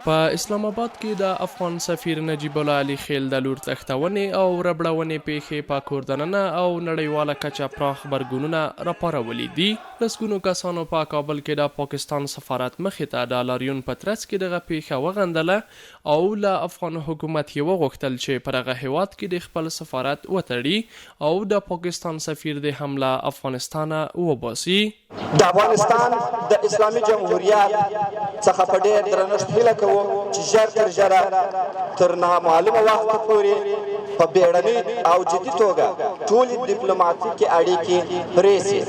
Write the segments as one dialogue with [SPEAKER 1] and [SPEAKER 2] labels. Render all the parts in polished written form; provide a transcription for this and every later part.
[SPEAKER 1] په اسلام آباد کې د افغان سفیر نجیب الله علي خیل د لور تښتونې او ربړونې پیښې په کور دننه او نړیواله کچه پراخ غبرګونونه راپارولي دي. لسګونو کسانو په کابل کې د پاکستان سفارت مخې ته د لاریون په ترڅ کې دغه پیښه وغندله او له افغان حکومت یې وغوښتل چې په دغه هیواد کې د خپل سفارت وتړي او د پاکستان سفیر د حمله افغانستان وباسي.
[SPEAKER 2] د افغانستان د اسلامي جمهوریت څخه په ډېر درنښت هیله کوو چې ژر تر ژره تر نامعلومه وخته پورې په بیړنۍ او جدي توګه ټولې ډیپلوماتیکې اړیکې پرې سي.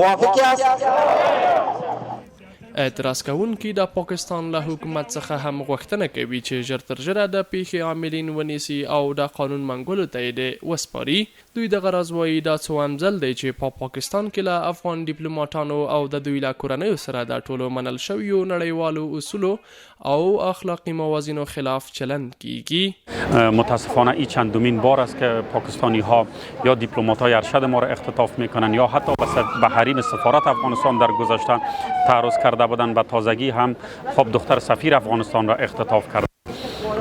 [SPEAKER 2] موافق یاست؟
[SPEAKER 1] اعتراض کوونکي د پاکستان له حکومت څخه هم غوښتنه کوي چې ژر تر ژره د پیښې عاملین ونیسي او د قانون منګولو ته یې وسپاري. دوی دغه راز وایي دا څوهم ځل دی چې په پاکستان کې له افغان ډیپلوماتانو او د دوی له کورنیو سره د ټولو منل شویو نړیوالو اصولو او اخلاقی موازینو خلاف چلند کیږي.
[SPEAKER 3] متاسفانه این چندمین بار است که پاکستانی ها یا دیپلمات‌های ارشد ما را اختطاف میکنن یا حتی به حریم سفارت افغانستان در گذشته تعرض کرده بودن. به تازگی هم خب دختر سفیر افغانستان را اختطاف کرد.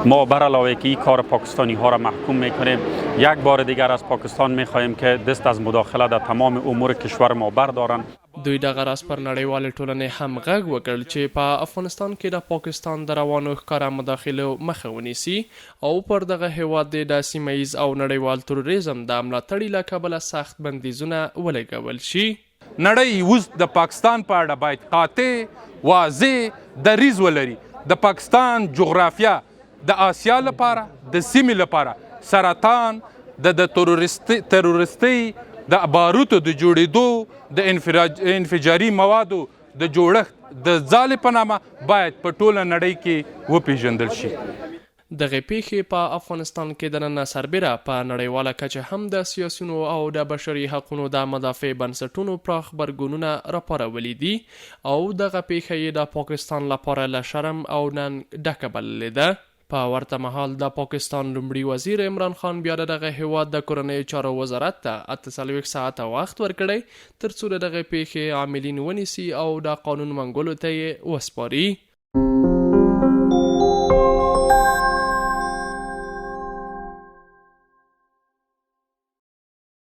[SPEAKER 3] ما بر علاوه که این کار پاکستانی ها را محکوم میکنیم، یک بار دیگر از پاکستان میخواهیم که دست از مداخله در تمام امور کشور ما بردارن.
[SPEAKER 1] دوی دغه راز پر نړیوالې ټولنې هم غږ وکړ چې په افغانستان کې د پاکستان د روانو ښکاره مداخلو مخه ونیسي او پر دغه هیواد د سیمه ییز او نړیوال تروریزم د ملاتړ له کبله سخت بندیزونه ولګول شي.
[SPEAKER 4] نړۍ اوس د پاکستان په اړه باید قاطع واضح دریځ ولري. د پاکستان جغرافیه د آسیا لپاره د سیمې لپاره سرطان د تروریستي د باروتو د جوړېدو د انفجاري موادو د جوړښت د ځالې په نامه باید په ټوله نړۍ کې وپیژندل شي.
[SPEAKER 1] دغه پیښې په افغانستان کې دننه سربیره په نړیواله کچه هم د سیاسیونو او د بشري حقونو د مدافع بنسټونو پراخ غبرګونونه راپارولي دي او دغه پیښه یې د پاکستان لپاره له شرم او ننګ ډکه بللې ده. په ورته مهال د پاکستان لومړي وزیر عمران خان بیا دغه هیواد د کورنیو چارو وزارت ته 48 ساعته وخت ورکړی ترڅو دغه پیښې عاملین ونیسي او د قانون منګولو ته یې وسپاري.